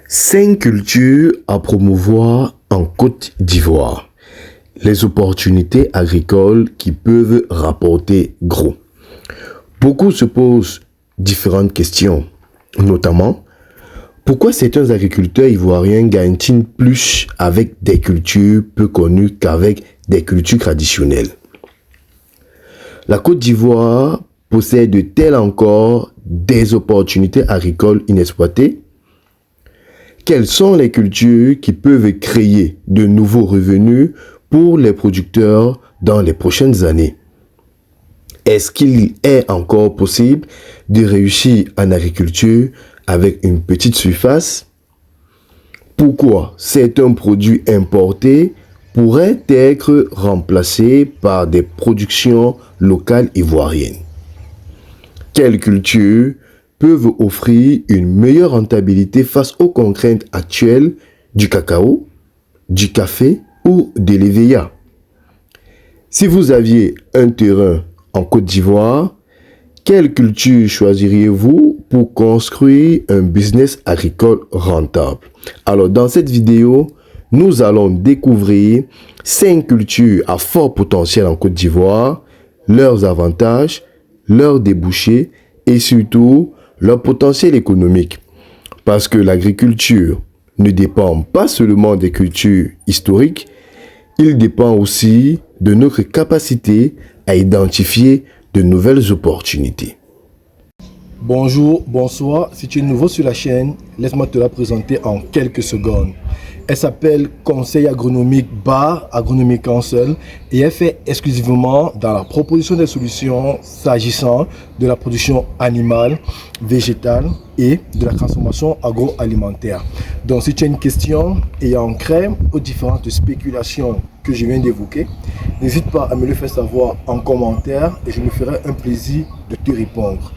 5 cultures à promouvoir en Côte d'Ivoire. Les opportunités agricoles qui peuvent rapporter gros. Beaucoup se posent différentes questions, notamment pourquoi certains agriculteurs ivoiriens gagnent-ils plus avec des cultures peu connues qu'avec des cultures traditionnelles? La Côte d'Ivoire possède-t-elle encore des opportunités agricoles inexploitées? Quelles sont les cultures qui peuvent créer de nouveaux revenus pour les producteurs dans les prochaines années? Est-ce qu'il est encore possible de réussir en agriculture avec une petite surface? Pourquoi certains produits importés pourraient être remplacés par des productions locales ivoiriennes? Quelles cultures peuvent offrir une meilleure rentabilité face aux contraintes actuelles du cacao, du café ou de l'EVA? Si vous aviez un terrain en Côte d'Ivoire, quelle culture choisiriez-vous pour construire un business agricole rentable? Alors, dans cette vidéo, nous allons découvrir 5 cultures à fort potentiel en Côte d'Ivoire, leurs avantages, leurs débouchés et surtout leur potentiel économique. Parce que l'agriculture ne dépend pas seulement des cultures historiques, il dépend aussi de notre capacité à identifier de nouvelles opportunités. Bonjour, bonsoir, si tu es nouveau sur la chaîne, laisse-moi te la présenter en quelques secondes. Elle s'appelle Conseil agronomique Bar Agronomie Council et elle fait exclusivement dans la proposition des solutions s'agissant de la production animale, végétale et de la transformation agroalimentaire. Donc si tu as une question ayant trait aux différentes spéculations que je viens d'évoquer, n'hésite pas à me le faire savoir en commentaire et je me ferai un plaisir de te répondre.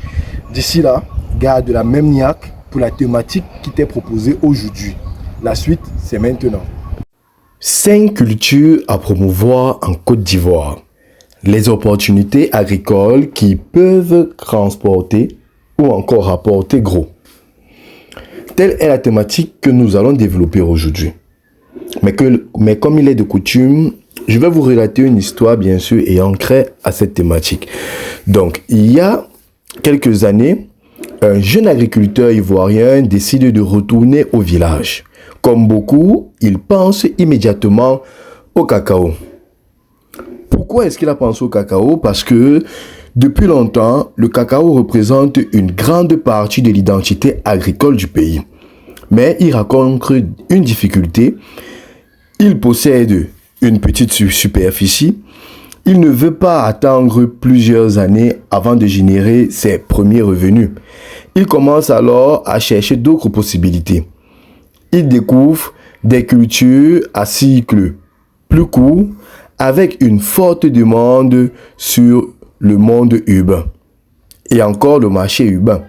D'ici là, garde la même niaque pour la thématique qui t'est proposée aujourd'hui. La suite, c'est maintenant. 5 cultures à promouvoir en Côte d'Ivoire. Les opportunités agricoles qui peuvent transporter ou encore rapporter gros. Telle est la thématique que nous allons développer aujourd'hui. Mais comme il est de coutume, je vais vous relater une histoire bien sûr ayant trait à cette thématique. Donc, il y a quelques années, un jeune agriculteur ivoirien décide de retourner au village. Comme beaucoup, il pense immédiatement au cacao. Pourquoi est-ce qu'il a pensé au cacao? Parce que depuis longtemps, le cacao représente une grande partie de l'identité agricole du pays. Mais il rencontre une difficulté. Il possède une petite superficie. Il ne veut pas attendre plusieurs années avant de générer ses premiers revenus. Il commence alors à chercher d'autres possibilités. Il découvre des cultures à cycle plus court avec une forte demande sur le monde urbain et encore le marché urbain.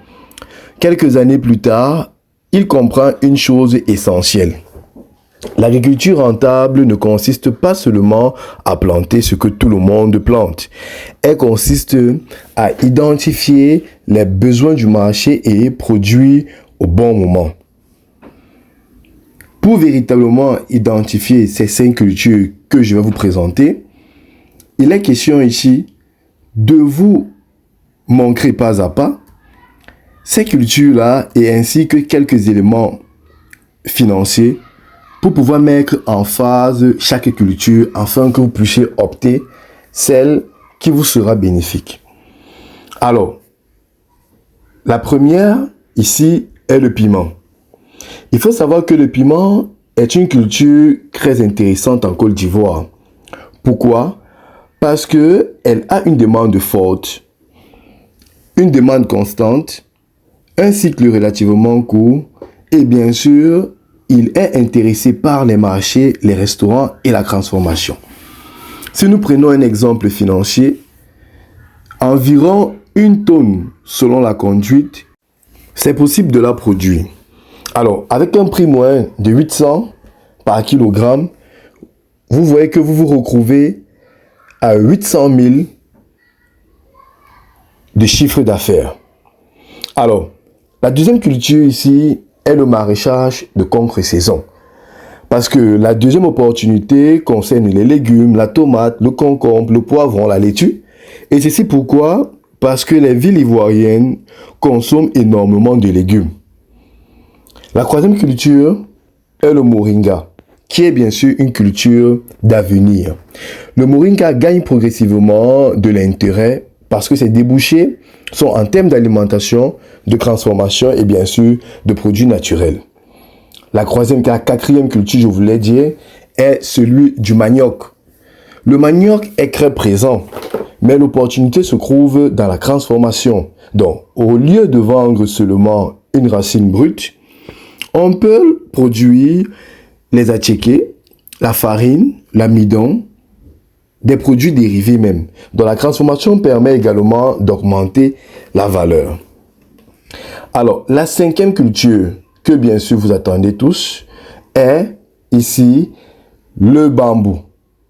Quelques années plus tard, il comprend une chose essentielle. L'agriculture rentable ne consiste pas seulement à planter ce que tout le monde plante. Elle consiste à identifier les besoins du marché et produire au bon moment. Pour véritablement identifier ces 5 cultures que je vais vous présenter, il est question ici de vous montrer pas à pas ces cultures-là et ainsi que quelques éléments financiers pour pouvoir mettre en phase chaque culture afin que vous puissiez opter celle qui vous sera bénéfique. Alors, la première ici est le piment. Il faut savoir que le piment est une culture très intéressante en Côte d'Ivoire. Pourquoi? Parce qu'elle a une demande forte, une demande constante, un cycle relativement court et bien sûr, il est intéressé par les marchés, les restaurants et la transformation. Si nous prenons un exemple financier, environ 1 tonne selon la conduite, c'est possible de la produire. Alors, avec un prix moyen de 800 par kilogramme, vous voyez que vous vous retrouvez à 800 000 de chiffre d'affaires. Alors, la deuxième culture ici est le maraîchage de contre-saison. Parce que la deuxième opportunité concerne les légumes, la tomate, le concombre, le poivron, la laitue. Et c'est pourquoi, parce que les villes ivoiriennes consomment énormément de légumes. La troisième culture est le moringa, qui est bien sûr une culture d'avenir. Le moringa gagne progressivement de l'intérêt parce que ses débouchés sont en termes d'alimentation, de transformation et bien sûr de produits naturels. La quatrième culture, je voulais dire, est celui du manioc. Le manioc est très présent, mais l'opportunité se trouve dans la transformation. Donc, au lieu de vendre seulement une racine brute, on peut produire les attiékés, la farine, l'amidon, des produits dérivés même, dont la transformation permet également d'augmenter la valeur. Alors, la cinquième culture, que bien sûr vous attendez tous, est ici le bambou,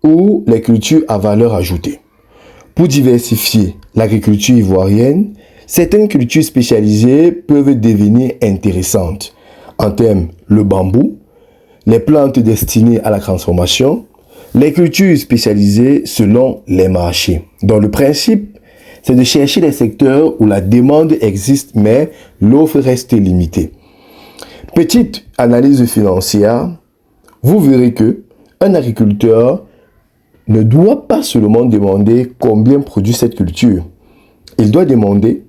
ou les cultures à valeur ajoutée. Pour diversifier l'agriculture ivoirienne, certaines cultures spécialisées peuvent devenir intéressantes. En termes, le bambou, les plantes destinées à la transformation, les cultures spécialisées selon les marchés. Donc le principe, c'est de chercher les secteurs où la demande existe, mais l'offre reste limitée. Petite analyse financière, vous verrez que un agriculteur ne doit pas seulement demander combien produit cette culture. Il doit demander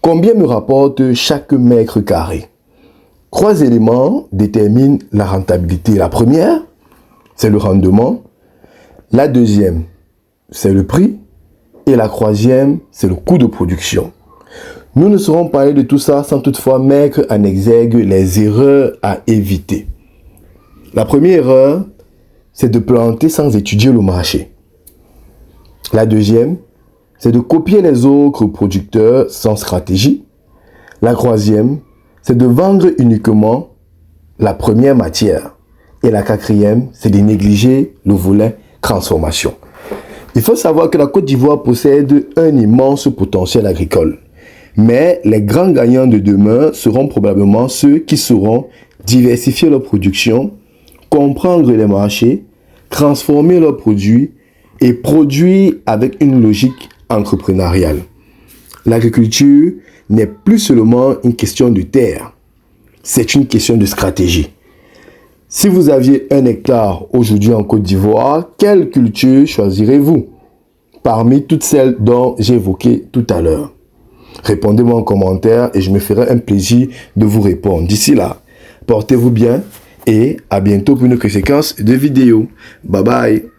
combien me rapporte chaque mètre carré. 3 éléments déterminent la rentabilité. La première, c'est le rendement. La deuxième, c'est le prix. Et la troisième, c'est le coût de production. Nous ne saurons parler de tout ça sans toutefois mettre en exergue les erreurs à éviter. La première erreur, c'est de planter sans étudier le marché. La deuxième, c'est de copier les autres producteurs sans stratégie. La troisième, c'est de vendre uniquement la première matière. Et la quatrième, c'est de négliger le volet transformation. Il faut savoir que la Côte d'Ivoire possède un immense potentiel agricole. Mais les grands gagnants de demain seront probablement ceux qui sauront diversifier leur production, comprendre les marchés, transformer leurs produits et produire avec une logique entrepreneuriale. L'agriculture n'est plus seulement une question de terre, c'est une question de stratégie. Si vous aviez 1 hectare aujourd'hui en Côte d'Ivoire, quelle culture choisirez-vous parmi toutes celles dont j'ai évoqué tout à l'heure? Répondez-moi en commentaire et je me ferai un plaisir de vous répondre. D'ici là, portez-vous bien et à bientôt pour une autre séquence de vidéos. Bye bye.